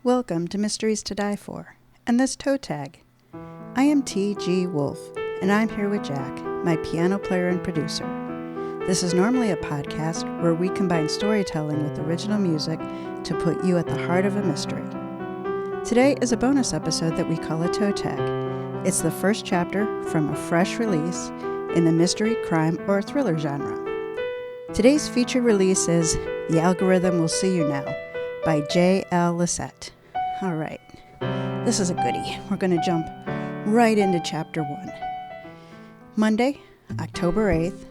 Welcome to Mysteries to Die For, and this toe tag. I am TG Wolff, and I'm here with Jack, my piano player and producer. This is normally a podcast where we combine storytelling with original music to put you at the heart of a mystery. Today is a bonus episode that we call a toe tag. It's the first chapter from a fresh release in the mystery, crime, or thriller genre. Today's featured release is The Algorithm Will See You Now by JL Lycette. All right, this is a goodie. We're going to jump right into chapter 1. Monday, October 8th,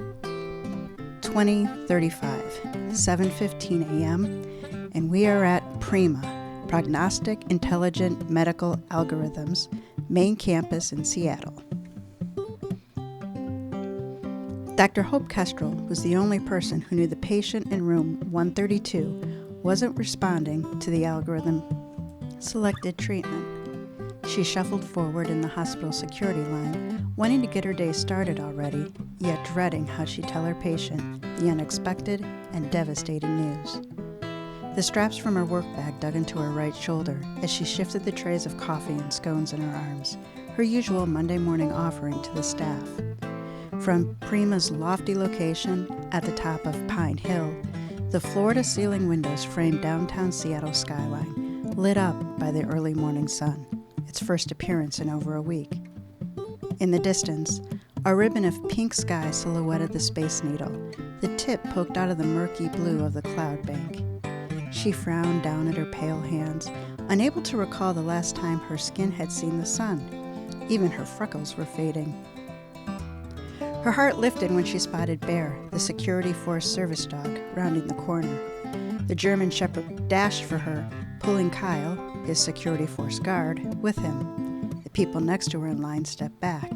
2035, 7:15 a.m., and we are at PRIMA, Prognostic Intelligent Medical Algorithms, main campus in Seattle. Dr. Hope Kestrel was the only person who knew the patient in room 132 wasn't responding to the algorithm-selected treatment. She shuffled forward in the hospital security line, wanting to get her day started already, yet dreading how she'd tell her patient the unexpected and devastating news. The straps from her work bag dug into her right shoulder as she shifted the trays of coffee and scones in her arms, her usual Monday morning offering to the staff. From PRIMA's lofty location at the top of Pine Hill, the floor-to-ceiling windows framed downtown Seattle skyline, lit up by the early morning sun, its first appearance in over a week. In the distance, a ribbon of pink sky silhouetted the Space Needle, the tip poked out of the murky blue of the cloud bank. She frowned down at her pale hands, unable to recall the last time her skin had seen the sun. Even her freckles were fading. Her heart lifted when she spotted Bear, the security force service dog, rounding the corner. The German shepherd dashed for her, pulling Kyle, his security force guard, with him. The people next to her in line stepped back.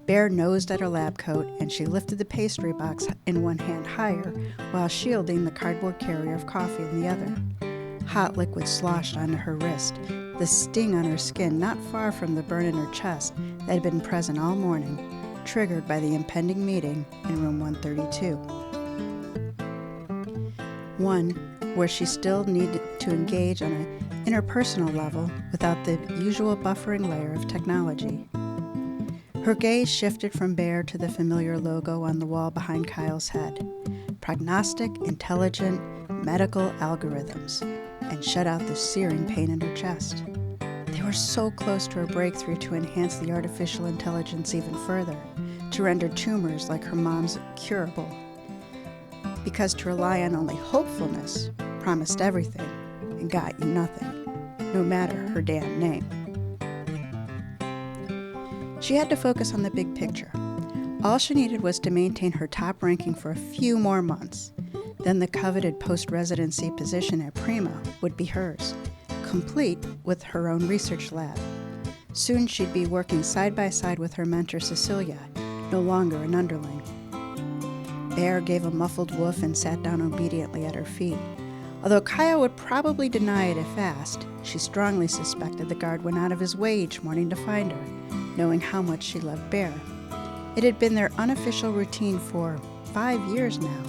Bear nosed at her lab coat, and she lifted the pastry box in one hand higher while shielding the cardboard carrier of coffee in the other. Hot liquid sloshed onto her wrist, the sting on her skin not far from the burn in her chest that had been present all morning, triggered by the impending meeting in room 132. One where she still needed to engage on an interpersonal level without the usual buffering layer of technology. Her gaze shifted from Bear to the familiar logo on the wall behind Kyle's head, Prognostic Intelligent Medical Algorithms, and shut out the searing pain in her chest. They were so close to a breakthrough to enhance the artificial intelligence even further, to render tumors like her mom's curable. Because to rely on only hopefulness promised everything and got you nothing, no matter her damn name. She had to focus on the big picture. All she needed was to maintain her top ranking for a few more months. Then the coveted post-residency position at PRIMA would be hers, complete with her own research lab. Soon she'd be working side by side with her mentor Cecilia, no longer an underling. Bear gave a muffled woof and sat down obediently at her feet. Although Kyle would probably deny it if asked, she strongly suspected the guard went out of his way each morning to find her, knowing how much she loved Bear. It had been their unofficial routine for 5 years now.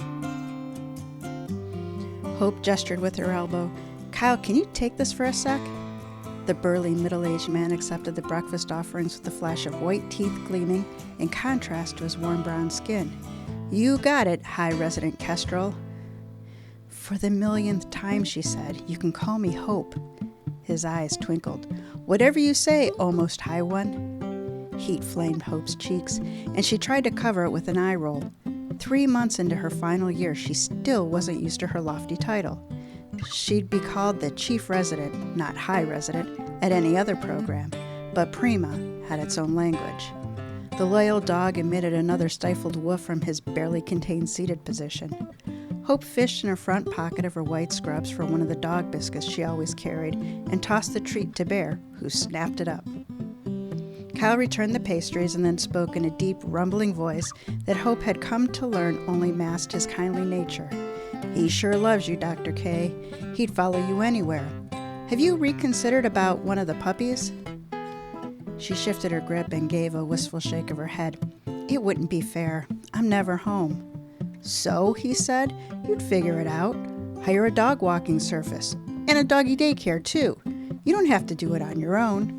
Hope gestured with her elbow. "Kyle, can you take this for a sec?" The burly, middle-aged man accepted the breakfast offerings with a flash of white teeth gleaming in contrast to his warm brown skin. "You got it, High Resident Kestrel." "For the millionth time," she said, "you can call me Hope." His eyes twinkled. "Whatever you say, almost High One." Heat flamed Hope's cheeks, and she tried to cover it with an eye roll. 3 months into her final year, she still wasn't used to her lofty title. She'd be called the Chief Resident, not High Resident, at any other program, but PRIMA had its own language. The loyal dog emitted another stifled woof from his barely contained seated position. Hope fished in her front pocket of her white scrubs for one of the dog biscuits she always carried and tossed the treat to Bear, who snapped it up. Kyle returned the pastries and then spoke in a deep, rumbling voice that Hope had come to learn only masked his kindly nature. "He sure loves you, Dr. K. He'd follow you anywhere. Have you reconsidered about one of the puppies?" She shifted her grip and gave a wistful shake of her head. "It wouldn't be fair. I'm never home." "So," he said, "you'd figure it out. Hire a dog walking service. And a doggy daycare, too. You don't have to do it on your own.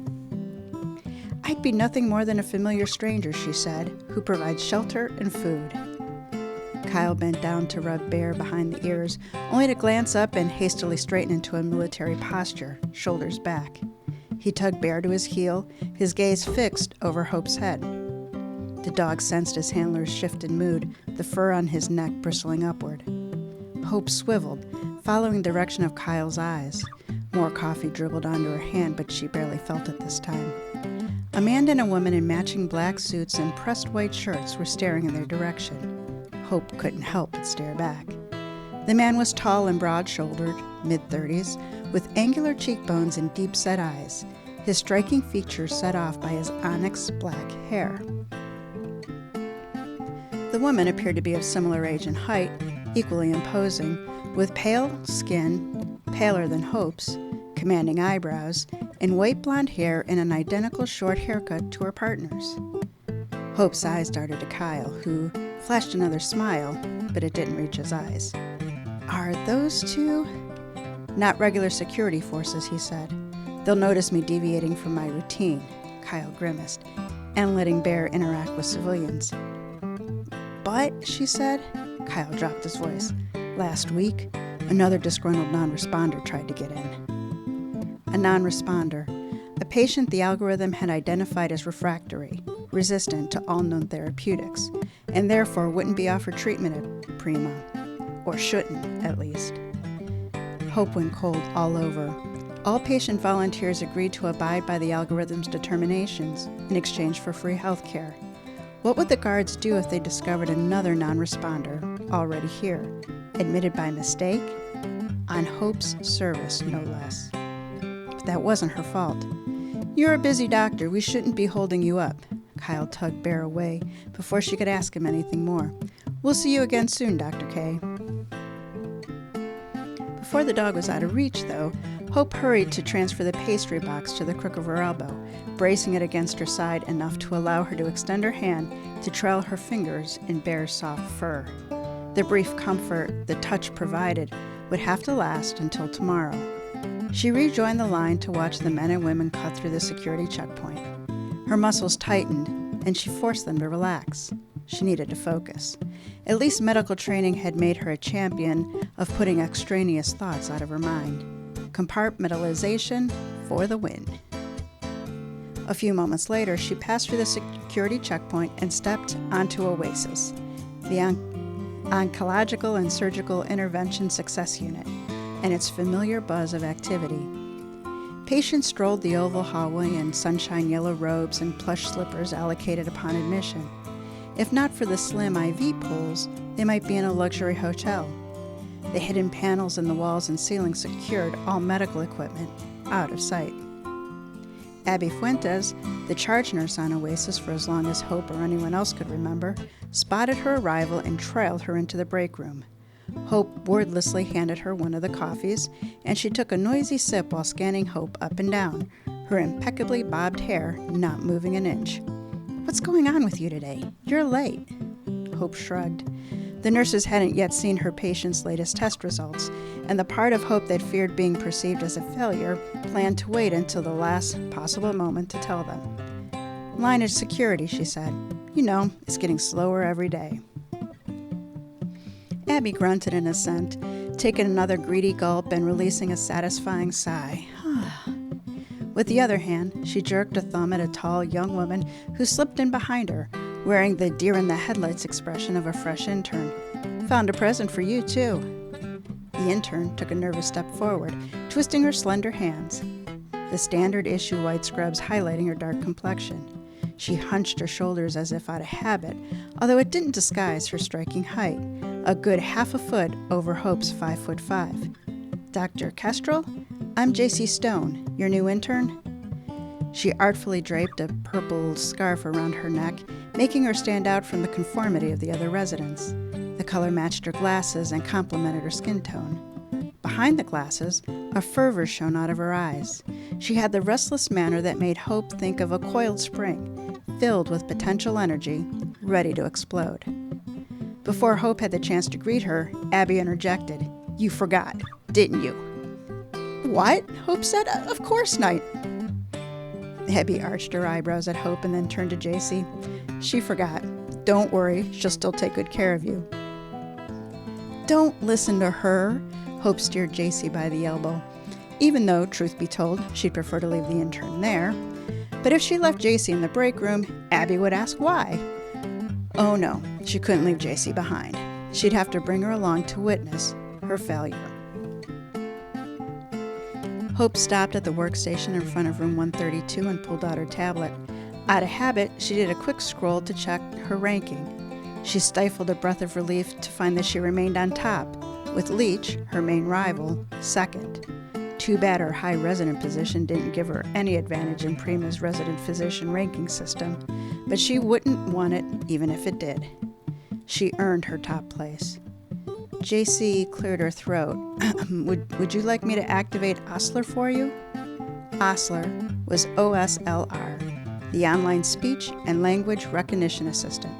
I'd be nothing more than a familiar stranger, she said, who provides shelter and food. Kyle bent down to rub Bear behind the ears, only to glance up and hastily straighten into a military posture, shoulders back. He tugged Bear to his heel, his gaze fixed over Hope's head. The dog sensed his handler's shift in mood, the fur on his neck bristling upward. Hope swiveled, following the direction of Kyle's eyes. More coffee dribbled onto her hand, but she barely felt it this time. A man and a woman in matching black suits and pressed white shirts were staring in their direction. Hope couldn't help but stare back. The man was tall and broad-shouldered, mid-30s, with angular cheekbones and deep-set eyes, his striking features set off by his onyx black hair. The woman appeared to be of similar age and height, equally imposing, with pale skin, paler than Hope's, commanding eyebrows, and white blonde hair and an identical short haircut to her partner's. Hope's eyes darted to Kyle, who flashed another smile, but it didn't reach his eyes. Are those two? Not regular security forces, he said. They'll notice me deviating from my routine, Kyle grimaced, and letting Bear interact with civilians. But, she said, Kyle dropped his voice. Last week, another disgruntled non-responder tried to get in. A non-responder, a patient the algorithm had identified as refractory, resistant to all known therapeutics, and therefore wouldn't be offered treatment at Primo, or shouldn't, at least. Hope went cold all over. All patient volunteers agreed to abide by the algorithm's determinations in exchange for free health care. What would the guards do if they discovered another non-responder, already here, admitted by mistake? On Hope's service, no less. But that wasn't her fault. You're a busy doctor. We shouldn't be holding you up. Kyle tugged Bear away before she could ask him anything more. We'll see you again soon, Dr. K. Before the dog was out of reach, though, Hope hurried to transfer the pastry box to the crook of her elbow, bracing it against her side enough to allow her to extend her hand to trail her fingers in Bear's soft fur. The brief comfort the touch provided would have to last until tomorrow. She rejoined the line to watch the men and women cut through the security checkpoint. Her muscles tightened, and she forced them to relax. She needed to focus. At least medical training had made her a champion of putting extraneous thoughts out of her mind. Compartmentalization for the win. A few moments later, she passed through the security checkpoint and stepped onto Oasis, the Oncological and Surgical Intervention Success Unit, and its familiar buzz of activity. Patients strolled the oval hallway in sunshine yellow robes and plush slippers allocated upon admission. If not for the slim IV pools, they might be in a luxury hotel. The hidden panels in the walls and ceiling secured all medical equipment out of sight. Abby Fuentes, the charge nurse on Oasis for as long as Hope or anyone else could remember, spotted her arrival and trailed her into the break room. Hope wordlessly handed her one of the coffees, and she took a noisy sip while scanning Hope up and down, her impeccably bobbed hair not moving an inch. "What's going on with you today? You're late." Hope shrugged. The nurses hadn't yet seen her patient's latest test results, and the part of Hope that feared being perceived as a failure planned to wait until the last possible moment to tell them. "Line of security," she said. "You know, it's getting slower every day." Abby grunted in assent, taking another greedy gulp and releasing a satisfying sigh. With the other hand, she jerked a thumb at a tall young woman who slipped in behind her, wearing the deer-in-the-headlights expression of a fresh intern. "Found a present for you, too." The intern took a nervous step forward, twisting her slender hands, the standard-issue white scrubs highlighting her dark complexion. She hunched her shoulders as if out of habit, although it didn't disguise her striking height, a good half a foot over Hope's 5'5". "Dr. Kestrel? I'm J.C. Stone, your new intern." She artfully draped a purple scarf around her neck, making her stand out from the conformity of the other residents. The color matched her glasses and complemented her skin tone. Behind the glasses, a fervor shone out of her eyes. She had the restless manner that made Hope think of a coiled spring, filled with potential energy, ready to explode. Before Hope had the chance to greet her, Abby interjected. "You forgot, didn't you?" What? Hope said. Of course not. Abby arched her eyebrows at Hope and then turned to JC. She forgot. Don't worry, she'll still take good care of you. Don't listen to her, Hope steered JC by the elbow. Even though, truth be told, she'd prefer to leave the intern there. But if she left JC in the break room, Abby would ask why. Oh no, she couldn't leave JC behind. She'd have to bring her along to witness her failure. Hope stopped at the workstation in front of room 132 and pulled out her tablet. Out of habit, she did a quick scroll to check her ranking. She stifled a breath of relief to find that she remained on top, with Leach, her main rival, second. Too bad her high resident position didn't give her any advantage in Prima's resident physician ranking system, but she wouldn't want it even if it did. She earned her top place. JC cleared her throat. Would you like me to activate Osler for you? Osler was OSLR, the online speech and language recognition assistant.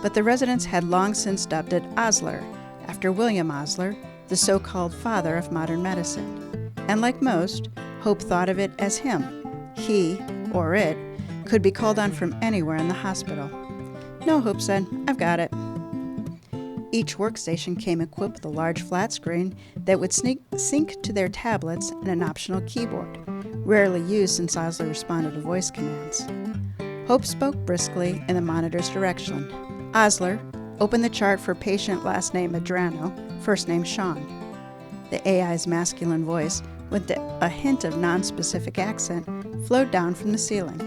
But the residents had long since dubbed it Osler, after William Osler, the so-called father of modern medicine. And like most, Hope thought of it as him. He, or it, could be called on from anywhere in the hospital. No, Hope said, I've got it. Each workstation came equipped with a large flat screen that would sync to their tablets and an optional keyboard, rarely used since Osler responded to voice commands. Hope spoke briskly in the monitor's direction. Osler, open the chart for patient last name Adrano, first name Sean. The AI's masculine voice, with a hint of non-specific accent, flowed down from the ceiling.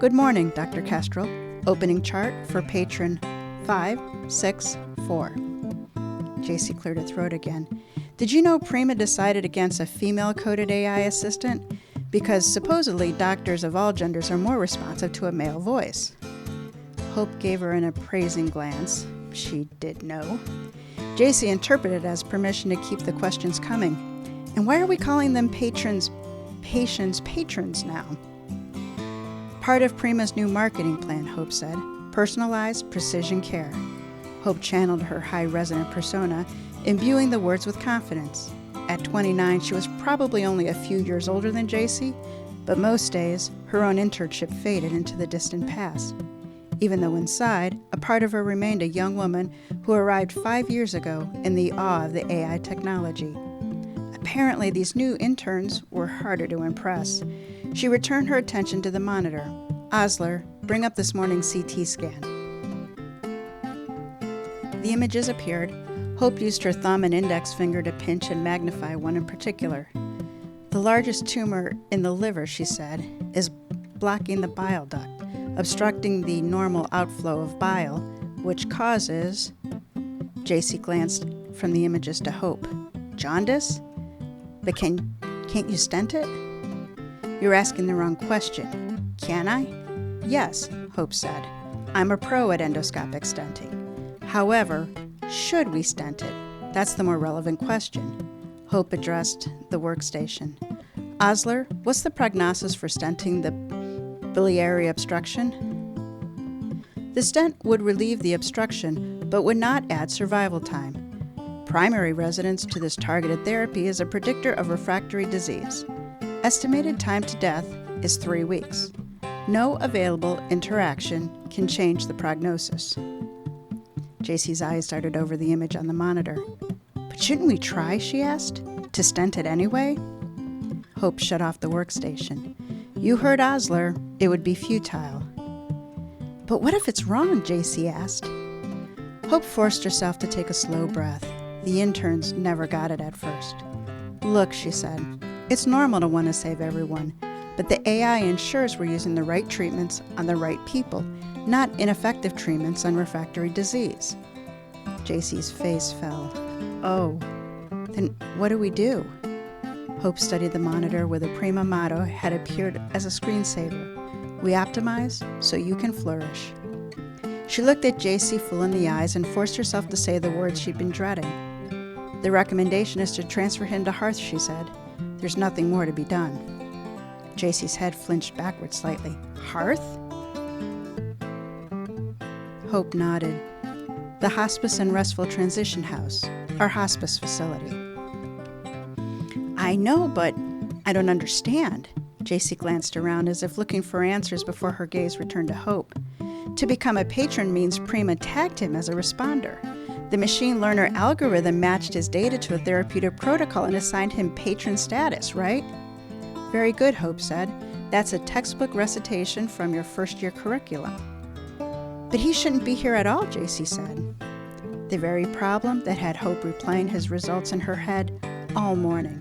Good morning, Dr. Kestrel. Opening chart for patron 564. JC cleared her throat again. Did you know Prima decided against a female-coded AI assistant? Because supposedly doctors of all genders are more responsive to a male voice. Hope gave her an appraising glance. She did know. JC interpreted it as permission to keep the questions coming. And why are we calling them patients now? Part of Prima's new marketing plan, Hope said. Personalized precision care. Hope channeled her high resonant persona, imbuing the words with confidence. At 29, she was probably only a few years older than JC, but most days, her own internship faded into the distant past. Even though inside, a part of her remained a young woman who arrived 5 years ago in the awe of the AI technology. Apparently, these new interns were harder to impress. She returned her attention to the monitor. Osler, bring up this morning's CT scan. The images appeared. Hope used her thumb and index finger to pinch and magnify one in particular. The largest tumor in the liver, she said, is blocking the bile duct, obstructing the normal outflow of bile, which causes... JC glanced from the images to Hope. Jaundice? But can't you stent it? You're asking the wrong question. Can I? Yes, Hope said. I'm a pro at endoscopic stenting. However, should we stent it? That's the more relevant question. Hope addressed the workstation. Osler, what's the prognosis for stenting the biliary obstruction? The stent would relieve the obstruction, but would not add survival time. Primary residence to this targeted therapy is a predictor of refractory disease. Estimated time to death is 3 weeks. No available interaction can change the prognosis. JC's eyes darted over the image on the monitor. But shouldn't we try, she asked, to stent it anyway? Hope shut off the workstation. You heard Osler, it would be futile. But what if it's wrong, JC asked. Hope forced herself to take a slow breath. The interns never got it at first. Look, she said, it's normal to want to save everyone, but the AI ensures we're using the right treatments on the right people, not ineffective treatments on refractory disease. JC's face fell. Oh, then what do we do? Hope studied the monitor where the Prima motto had appeared as a screensaver. We optimize so you can flourish. She looked at JC full in the eyes and forced herself to say the words she'd been dreading. The recommendation is to transfer him to Hearth, she said. There's nothing more to be done. JC's head flinched backward slightly. Hearth? Hope nodded. The Hospice and Restful Transition House, our hospice facility. I know, but I don't understand. JC glanced around as if looking for answers before her gaze returned to Hope. To become a patron means Prima tagged him as a responder. The machine learner algorithm matched his data to a therapeutic protocol and assigned him patron status, right? Very good, Hope said. That's a textbook recitation from your first-year curriculum. But he shouldn't be here at all, JC said. The very problem that had Hope replaying his results in her head all morning.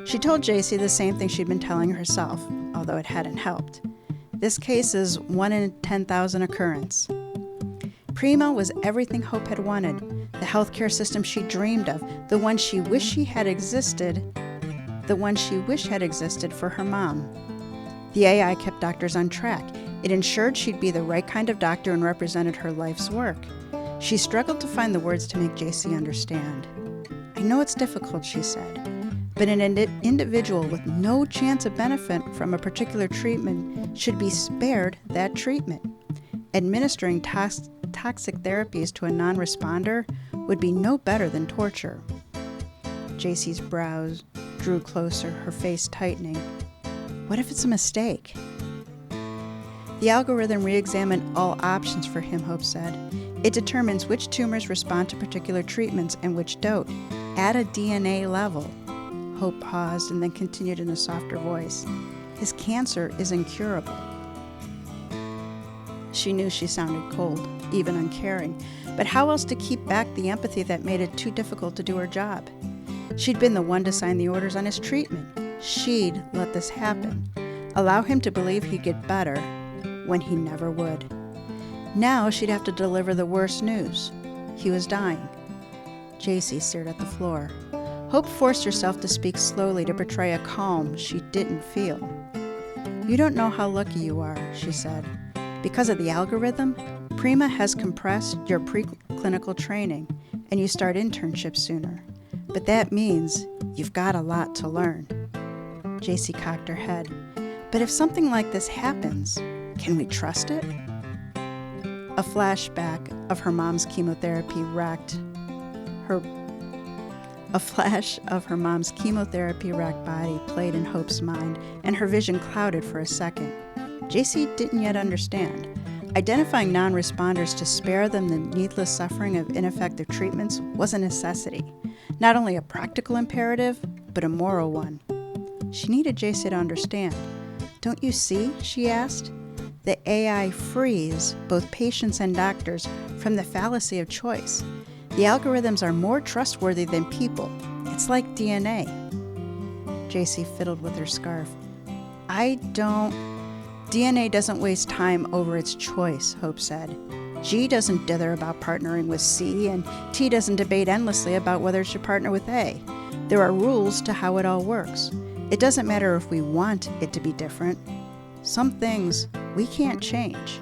She told JC the same thing she'd been telling herself, although it hadn't helped. This case is 1 in 10,000 occurrence. Prima was everything Hope had wanted, the healthcare system she dreamed of, the one she wished had existed for her mom. The AI kept doctors on track. It ensured she'd be the right kind of doctor and represented her life's work. She struggled to find the words to make JC understand. I know it's difficult, she said, but an individual with no chance of benefit from a particular treatment should be spared that treatment. Administering toxic therapies to a non-responder would be no better than torture. JC's brows drew closer, her face tightening. What if it's a mistake? The algorithm re-examined all options for him, Hope said. It determines which tumors respond to particular treatments and which don't, at a DNA level. Hope paused and then continued in a softer voice. His cancer is incurable. She knew she sounded cold, even uncaring, but how else to keep back the empathy that made it too difficult to do her job? She'd been the one to sign the orders on his treatment. She'd let this happen, allow him to believe he'd get better when he never would. Now she'd have to deliver the worst news. He was dying. JC stared at the floor. Hope forced herself to speak slowly to portray a calm she didn't feel. You don't know how lucky you are, she said. Because of the algorithm, Prima has compressed your preclinical training, and you start internships sooner. But that means you've got a lot to learn. JC cocked her head. But if something like this happens, can we trust it? A flashback of her mom's chemotherapy racked body played in Hope's mind, and her vision clouded for a second. JC didn't yet understand. Identifying non-responders to spare them the needless suffering of ineffective treatments was a necessity, not only a practical imperative, but a moral one. She needed JC to understand. Don't you see, she asked, the AI frees both patients and doctors from the fallacy of choice. The algorithms are more trustworthy than people. It's like DNA. JC fiddled with her scarf. DNA doesn't waste time over its choice, Hope said. G doesn't dither about partnering with C, and T doesn't debate endlessly about whether it should partner with A. There are rules to how it all works. It doesn't matter if we want it to be different. Some things we can't change.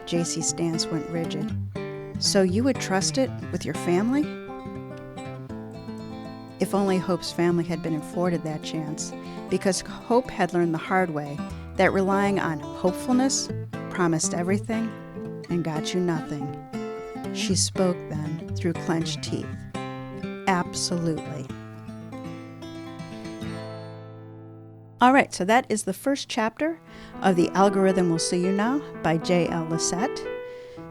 JC's stance went rigid. So you would trust it with your family? If only Hope's family had been afforded that chance, because Hope had learned the hard way that relying on hopefulness promised everything and got you nothing. She spoke then through clenched teeth. Absolutely. All right, so that is the first chapter of The Algorithm Will See You Now by JL Lycette.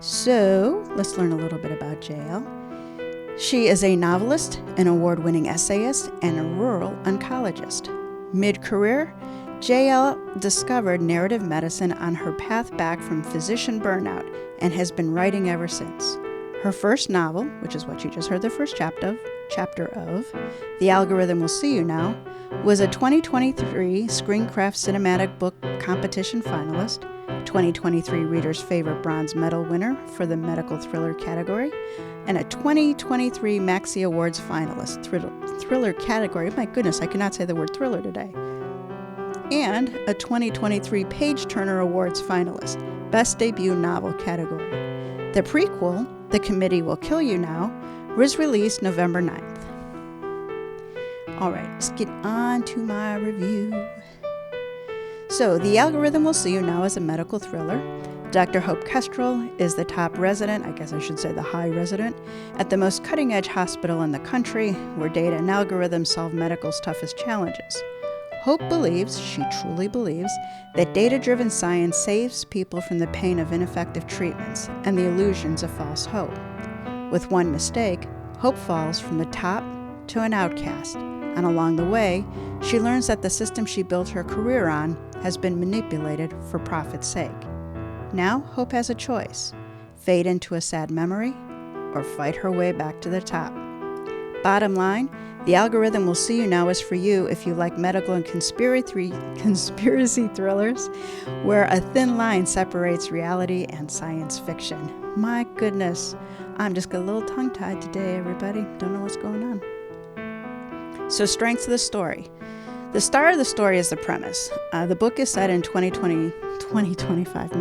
So let's learn a little bit about JL. She is a novelist, an award-winning essayist, and a rural oncologist. Mid-career, JL discovered narrative medicine on her path back from physician burnout and has been writing ever since. Her first novel, which is what you just heard the first chapter of, The Algorithm Will See You Now, was a 2023 SCREENCRAFT Cinematic Book Competition finalist, 2023 Reader's Favorite Bronze Medal winner for the medical thriller category, and a 2023 MAXY Award'S finalist, thriller category. My goodness, I cannot say the word thriller today. And a 2023 PAGE Turner Award'S finalist, Best Debut Novel category. The prequel, The Committee Will Kill You Now, was released November 9th. All right, let's get on to my review. So, The Algorithm Will See You Now is a medical thriller. Dr. Hope Kestrel is the top resident, I guess I should say the high resident, at the most cutting-edge hospital in the country, where data and algorithms solve medical's toughest challenges. Hope believes, she truly believes, that data-driven science saves people from the pain of ineffective treatments and the illusions of false hope. With one mistake, Hope falls from the top to an outcast, and along the way, she learns that the system she built her career on has been manipulated for profit's sake. Now, Hope has a choice: fade into a sad memory or fight her way back to the top. Bottom line, The Algorithm Will See You Now is for you if you like medical and conspiracy thrillers where a thin line separates reality and science fiction. My goodness, I'm just a little tongue-tied today, everybody. Don't know what's going on. So, strengths of the story. The star of the story is the premise. The book is set in 2035,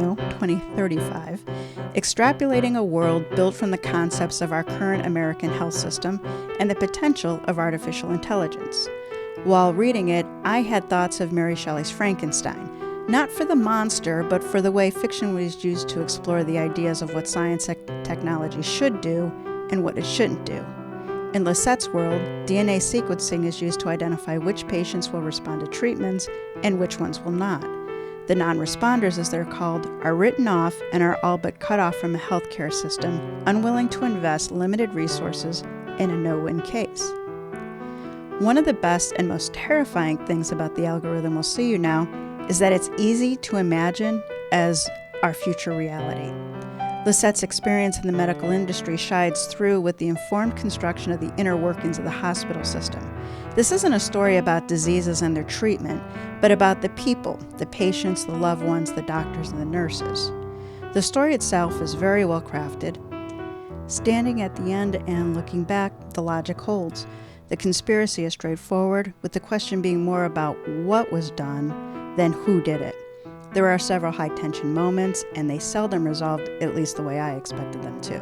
extrapolating a world built from the concepts of our current American health system and the potential of artificial intelligence. While reading it, I had thoughts of Mary Shelley's Frankenstein, not for the monster, but for the way fiction was used to explore the ideas of what science and technology should do and what it shouldn't do. In Lycette's world, DNA sequencing is used to identify which patients will respond to treatments and which ones will not. The non-responders, as they're called, are written off and are all but cut off from a healthcare system, unwilling to invest limited resources in a no-win case. One of the best and most terrifying things about The Algorithm Will See You Now is that it's easy to imagine as our future reality. Lycette's experience in the medical industry shines through with the informed construction of the inner workings of the hospital system. This isn't a story about diseases and their treatment, but about the people, the patients, the loved ones, the doctors, and the nurses. The story itself is very well crafted. Standing at the end and looking back, the logic holds. The conspiracy is straightforward, with the question being more about what was done than who did it. There are several high-tension moments, and they seldom resolved, at least the way I expected them to.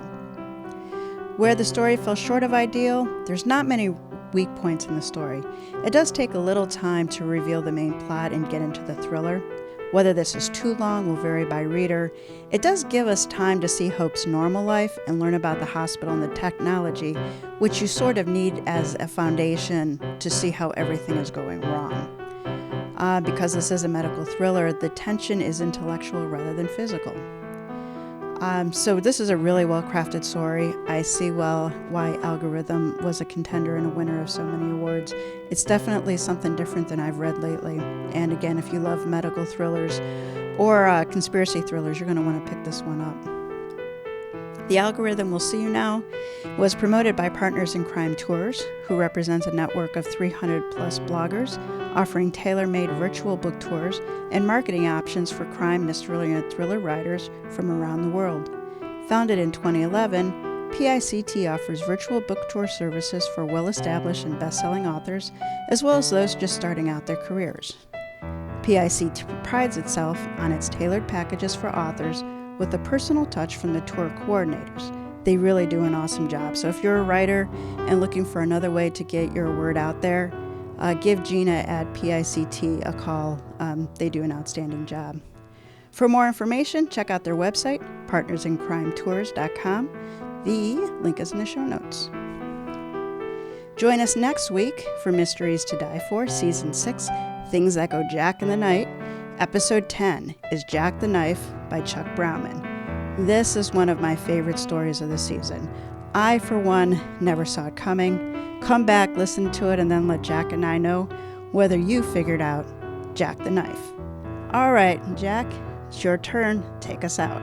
Where the story fell short of ideal, there's not many weak points in the story. It does take a little time to reveal the main plot and get into the thriller. Whether this is too long will vary by reader. It does give us time to see Hope's normal life and learn about the hospital and the technology, which you sort of need as a foundation to see how everything is going wrong. Because this is a medical thriller, the tension is intellectual rather than physical. So this is a really well-crafted story. I see well why Algorithm was a contender and a winner of so many awards. It's definitely something different than I've read lately. And again, if you love medical thrillers or conspiracy thrillers, you're going to want to pick this one up. The Algorithm Will See You Now was promoted by Partners in Crime Tours, who represents a network of 300-plus bloggers offering tailor-made virtual book tours and marketing options for crime, mystery, and thriller writers from around the world. Founded in 2011, PICT offers virtual book tour services for well-established and best-selling authors, as well as those just starting out their careers. PICT prides itself on its tailored packages for authors with a personal touch from the tour coordinators. They really do an awesome job. So if you're a writer and looking for another way to get your word out there, give Gina at PICT a call. They do an outstanding job. For more information, check out their website, partnersincrimetours.com. The link is in the show notes. Join us next week for Mysteries to Die For, Season 6, Things That Go Jack in the Night. Episode 10 is Jack the Knife by Chuck Brauman. This is one of my favorite stories of the season. I, for one, never saw it coming. Come back, listen to it, and then let Jack and I know whether you figured out Jack the Knife. All right, Jack, it's your turn. Take us out.